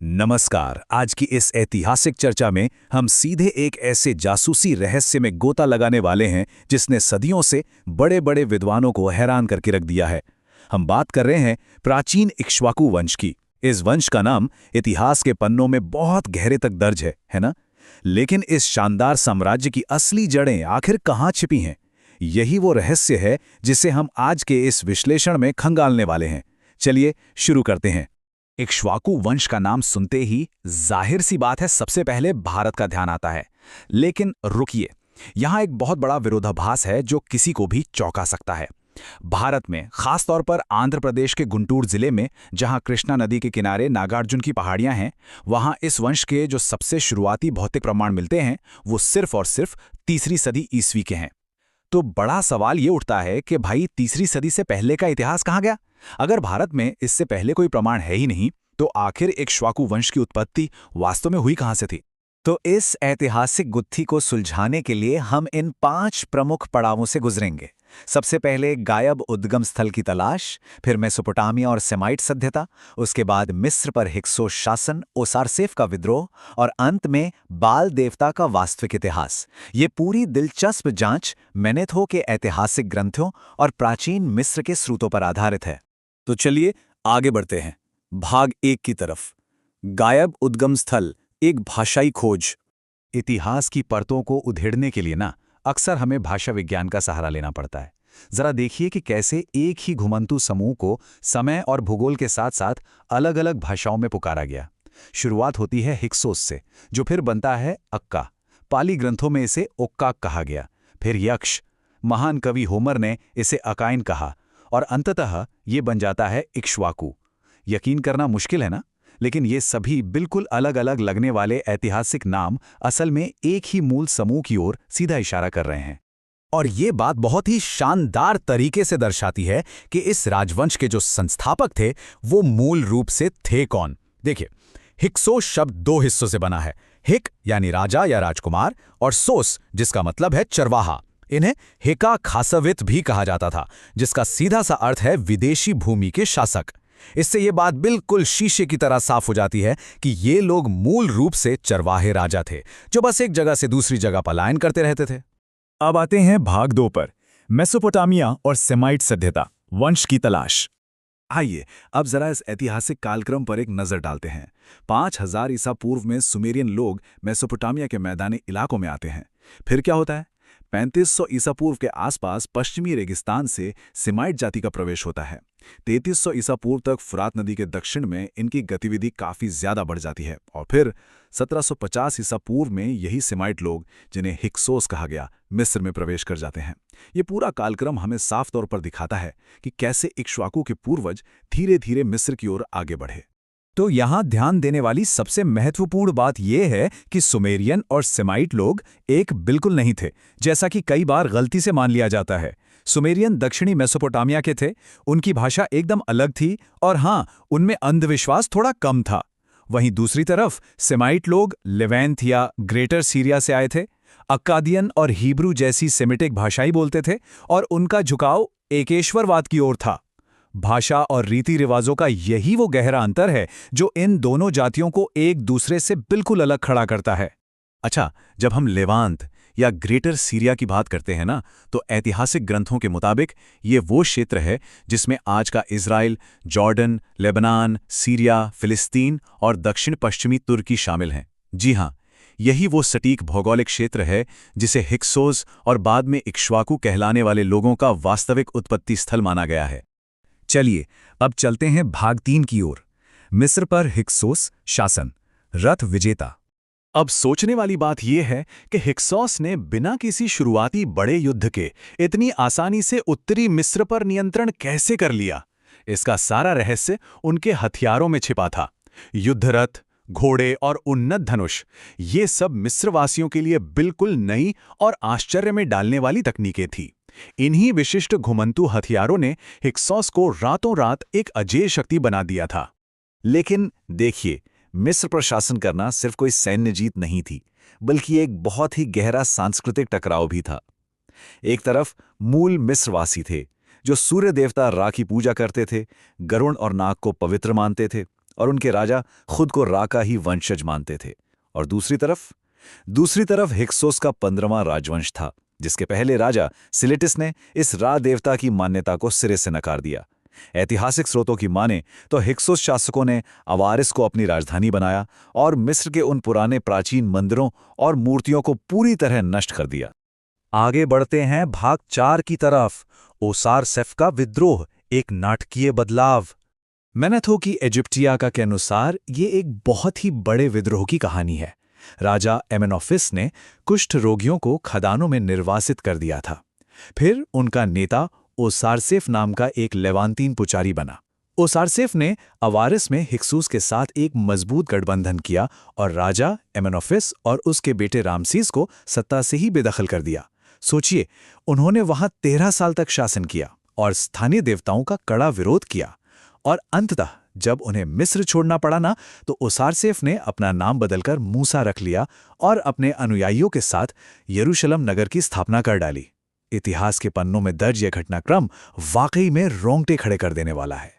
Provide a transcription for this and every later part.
नमस्कार। आज की इस ऐतिहासिक चर्चा में हम सीधे एक ऐसे जासूसी रहस्य में गोता लगाने वाले हैं जिसने सदियों से बड़े बड़े विद्वानों को हैरान करके रख दिया है। हम बात कर रहे हैं प्राचीन इक्ष्वाकु वंश की। इस वंश का नाम इतिहास के पन्नों में बहुत गहरे तक दर्ज है ना? लेकिन इस शानदार साम्राज्य की असली जड़ें आखिर कहाँ छिपी हैं? यही वो रहस्य है जिसे हम आज के इस विश्लेषण में खंगालने वाले हैं। चलिए शुरू करते हैं। इक्ष्वाकु वंश का नाम सुनते ही जाहिर सी बात है सबसे पहले भारत का ध्यान आता है। लेकिन रुकिए, यहाँ एक बहुत बड़ा विरोधाभास है जो किसी को भी चौंका सकता है। भारत में, खासतौर पर आंध्र प्रदेश के गुंटूर जिले में, जहाँ कृष्णा नदी के किनारे नागार्जुन की पहाड़ियाँ हैं, वहाँ इस वंश के जो सबसे शुरुआती भौतिक प्रमाण मिलते हैं वो सिर्फ और सिर्फ तीसरी सदी ईस्वी के हैं। तो बड़ा सवाल ये उठता है कि भाई तीसरी सदी से पहले का इतिहास कहाँ गया? अगर भारत में इससे पहले कोई प्रमाण है ही नहीं, तो आखिर इक्ष्वाकु वंश की उत्पत्ति वास्तव में हुई कहाँ से थी? तो इस ऐतिहासिक गुत्थी को सुलझाने के लिए हम इन 5 प्रमुख पड़ावों से गुजरेंगे। सबसे पहले गायब उद्गम स्थल की तलाश, फिर मेसोपोटामिया और सेमाइट सभ्यता, उसके बाद मिस्र पर हिक्सोस शासन, ओसारसेफ का विद्रोह और अंत में बाल देवता का वास्तविक इतिहास। ये पूरी दिलचस्प जांच मैनेथो के ऐतिहासिक ग्रंथों और प्राचीन मिस्र के स्रोतों पर आधारित है। तो चलिए आगे बढ़ते हैं। भाग 1 की तरफ। गायब उद्गम स्थल, एक भाषाई खोज। इतिहास की परतों को उधेड़ने के लिए अक्सर हमें भाषा विज्ञान का सहारा लेना पड़ता है। जरा देखिए कि कैसे एक ही घुमंतू समूह को समय और भूगोल के साथ साथ अलग अलग भाषाओं में पुकारा गया। शुरुआत होती है हिक्सोस से, जो फिर बनता है अक्का। पाली ग्रंथों में इसे ओक्काक कहा गया। फिर यक्ष, महान कवि होमर ने इसे अकाइन कहा, और अंततः ये बन जाता है इक्ष्वाकु। यकीन करना मुश्किल है ना? लेकिन ये सभी बिल्कुल अलग अलग लगने वाले ऐतिहासिक नाम असल में एक ही मूल समूह की ओर सीधा इशारा कर रहे हैं। और ये बात बहुत ही शानदार तरीके से दर्शाती है कि इस राजवंश के जो संस्थापक थे वो मूल रूप से थे कौन। देखिए, हिक्सोस शब्द 2 हिस्सों से बना है। हिक यानी राजा या राजकुमार, और सोस जिसका मतलब है चरवाहा। इन्हें हिका खासवित भी कहा जाता था, जिसका सीधा सा अर्थ है विदेशी भूमि के शासक। इससे ये बात बिल्कुल शीशे की तरह साफ हो जाती है कि ये लोग मूल रूप से चरवाहे राजा थे, जो बस एक जगह से दूसरी जगह पलायन करते रहते थे। अब आते हैं भाग 2 पर, मेसोपोटामिया और सेमाइट सभ्यता, वंश की तलाश। आइए अब जरा इस ऐतिहासिक कालक्रम पर एक नजर डालते हैं। 5000 ईसा पूर्व में सुमेरियन लोग मेसोपोटामिया के मैदानी इलाकों में आते हैं। फिर क्या होता है? 3500 ईसा पूर्व के आसपास पश्चिमी रेगिस्तान से सेमाइट जाति का प्रवेश होता है। 3300 ईसा पूर्व तक फुरात नदी के दक्षिण में इनकी गतिविधि काफी ज्यादा बढ़ जाती है, और फिर 1750 ईसा पूर्व में यही सेमाइट लोग, जिन्हें हिक्सोस कहा गया, मिस्र में प्रवेश कर जाते हैं। ये पूरा कालक्रम हमें साफ तौर पर दिखाता है कि कैसे इक्ष्वाकु के पूर्वज धीरे धीरे मिस्र की ओर आगे बढ़े। तो यहाँ ध्यान देने वाली सबसे महत्वपूर्ण बात यह है कि सुमेरियन और सेमाइट लोग एक बिल्कुल नहीं थे, जैसा कि कई बार गलती से मान लिया जाता है। सुमेरियन दक्षिणी मेसोपोटामिया के थे, उनकी भाषा एकदम अलग थी, और हाँ, उनमें अंधविश्वास थोड़ा कम था। वहीं दूसरी तरफ सेमाइट लोग लेवेंथ या ग्रेटर सीरिया से आए थे, अक्कादियन और हिब्रू जैसी सेमिटिक भाषाई बोलते थे, और उनका झुकाव एकेश्वरवाद की ओर था। भाषा और रीति रिवाजों का यही वो गहरा अंतर है जो इन दोनों जातियों को एक दूसरे से बिल्कुल अलग खड़ा करता है। अच्छा, जब हम लेवांत या ग्रेटर सीरिया की बात करते हैं तो ऐतिहासिक ग्रंथों के मुताबिक ये वो क्षेत्र है जिसमें आज का इजराइल, जॉर्डन, लेबनान, सीरिया, फिलिस्तीन और दक्षिण पश्चिमी तुर्की शामिल हैं। जी हाँ, यही वो सटीक भौगोलिक क्षेत्र है जिसे हिक्सोस और बाद में इक्ष्वाकु कहलाने वाले लोगों का वास्तविक उत्पत्ति स्थल माना गया है। चलिए अब चलते हैं भाग 3 की ओर। मिस्र पर हिक्सोस शासन, रथ विजेता। अब सोचने वाली बात यह है कि हिक्सोस ने बिना किसी शुरुआती बड़े युद्ध के इतनी आसानी से उत्तरी मिस्र पर नियंत्रण कैसे कर लिया? इसका सारा रहस्य उनके हथियारों में छिपा था। युद्ध रथ, घोड़े और उन्नत धनुष, ये सब मिस्रवासियों के लिए बिल्कुल नई और आश्चर्य में डालने वाली तकनीकें थी। इन्हीं विशिष्ट घुमंतू हथियारों ने हिक्सोस को रातों रात एक अजेय शक्ति बना दिया था। लेकिन देखिए, मिस्र पर शासन करना सिर्फ कोई सैन्य जीत नहीं थी, बल्कि एक बहुत ही गहरा सांस्कृतिक टकराव भी था। एक तरफ मूल मिस्रवासी थे, जो सूर्य देवता रा की पूजा करते थे, गरुण और नाग को पवित्र मानते थे, और उनके राजा खुद को रा का ही वंशज मानते थे। और दूसरी तरफ हिक्सोस का 15वां राजवंश था, जिसके पहले राजा सिलेटिस ने इस रा देवता की मान्यता को सिरे से नकार दिया। ऐतिहासिक स्रोतों की माने तो हिक्सोस शासकों ने अवारिस को अपनी राजधानी बनाया और मिस्र के उन पुराने प्राचीन मंदिरों और मूर्तियों को पूरी तरह नष्ट कर दिया। आगे बढ़ते हैं भाग 4 की तरफ। ओसारसेफ का विद्रोह, एक नाटकीय बदलाव। मैनेथो की इजिप्टियाका के अनुसार ये एक बहुत ही बड़े विद्रोह की कहानी है। राजा एमेनोफिस ने कुष्ठ रोगियों को खदानों में निर्वासित कर दिया था। फिर उनका नेता ओसारसेफ नाम का एक लेवांतीन पुजारी बना। ओसारसेफ ने अवारिस में हिक्सूस के साथ एक मजबूत गठबंधन किया और राजा एमेनोफिस और उसके बेटे रामसीस को सत्ता से ही बेदखल कर दिया। सोचिए, उन्होंने वहां 13 साल तक शासन किया और स्थानीय देवताओं का कड़ा विरोध किया। और अंततः जब उन्हें मिस्र छोड़ना पड़ा ना, तो ओसारसेफ ने अपना नाम बदलकर मूसा रख लिया और अपने अनुयायियों के साथ यरूशलेम नगर की स्थापना कर डाली। इतिहास के पन्नों में दर्ज यह घटनाक्रम वाकई में रोंगटे खड़े कर देने वाला है।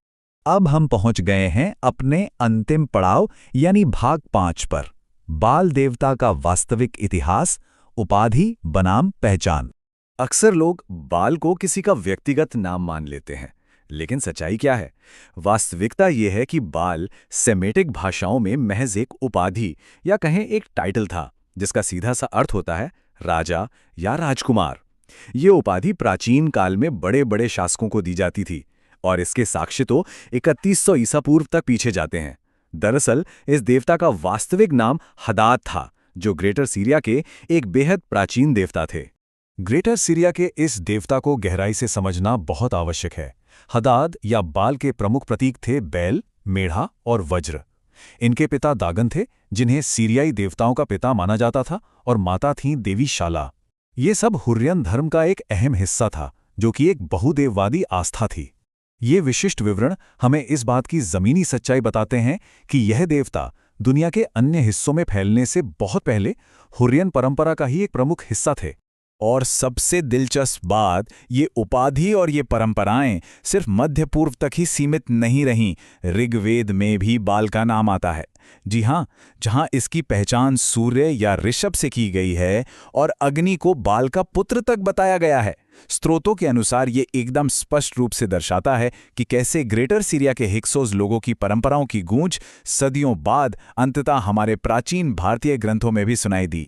अब हम पहुंच गए हैं अपने अंतिम पड़ाव यानी भाग 5 पर। बाल देवता का वास्तविक इतिहास, उपाधि बनाम पहचान। अक्सर लोग बाल को किसी का व्यक्तिगत नाम मान लेते हैं, लेकिन सच्चाई क्या है? वास्तविकता यह है कि बाल सेमेटिक भाषाओं में महज एक उपाधि या कहें एक टाइटल था, जिसका सीधा सा अर्थ होता है राजा या राजकुमार। ये उपाधि प्राचीन काल में बड़े बड़े शासकों को दी जाती थी और इसके साक्ष्य तो 3100 ईसा पूर्व तक पीछे जाते हैं। दरअसल इस देवता का वास्तविक नाम हदाद था, जो ग्रेटर सीरिया के एक बेहद प्राचीन देवता थे। ग्रेटर सीरिया के इस देवता को गहराई से समझना बहुत आवश्यक है। हदाद या बाल के प्रमुख प्रतीक थे बैल, मेढ़ा और वज्र। इनके पिता दागन थे, जिन्हें सीरियाई देवताओं का पिता माना जाता था, और माता थीं देवी शाला। ये सब हुर्रियन धर्म का एक अहम हिस्सा था, जो कि एक बहुदेववादी आस्था थी। ये विशिष्ट विवरण हमें इस बात की जमीनी सच्चाई बताते हैं कि यह देवता दुनिया के अन्य हिस्सों में फैलने से बहुत पहले हुर्रियन परंपरा का ही एक प्रमुख हिस्सा थे। और सबसे दिलचस्प बात, ये उपाधि और ये परंपराएं सिर्फ मध्य पूर्व तक ही सीमित नहीं रहीं। ऋग्वेद में भी बाल का नाम आता है। जी हाँ, जहाँ इसकी पहचान सूर्य या ऋषभ से की गई है और अग्नि को बाल का पुत्र तक बताया गया है। स्रोतों के अनुसार ये एकदम स्पष्ट रूप से दर्शाता है कि कैसे ग्रेटर सीरिया के हिक्सोस लोगों की परंपराओं की गूंज सदियों बाद अंततः हमारे प्राचीन भारतीय ग्रंथों में भी सुनाई दी।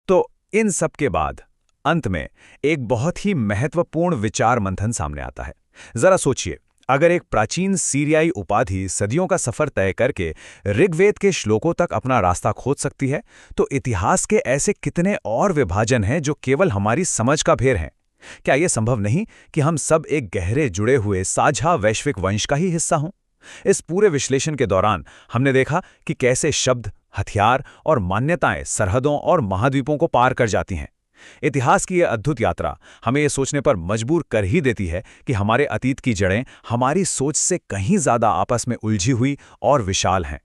तो इन सब के बाद अंत में एक बहुत ही महत्वपूर्ण विचार मंथन सामने आता है। जरा सोचिए, अगर एक प्राचीन सीरियाई उपाधि सदियों का सफर तय करके ऋग्वेद के श्लोकों तक अपना रास्ता खोज सकती है, तो इतिहास के ऐसे कितने और विभाजन हैं जो केवल हमारी समझ का भेर हैं। क्या यह संभव नहीं कि हम सब एक गहरे जुड़े हुए साझा वैश्विक वंश का ही हिस्सा हों? इस पूरे विश्लेषण के दौरान हमने देखा कि कैसे शब्द, हथियार और मान्यताएं सरहदों और महाद्वीपों को पार कर जाती हैं। इतिहास की यह अद्भुत यात्रा हमें यह सोचने पर मजबूर कर ही देती है कि हमारे अतीत की जड़ें हमारी सोच से कहीं ज्यादा आपस में उलझी हुई और विशाल हैं।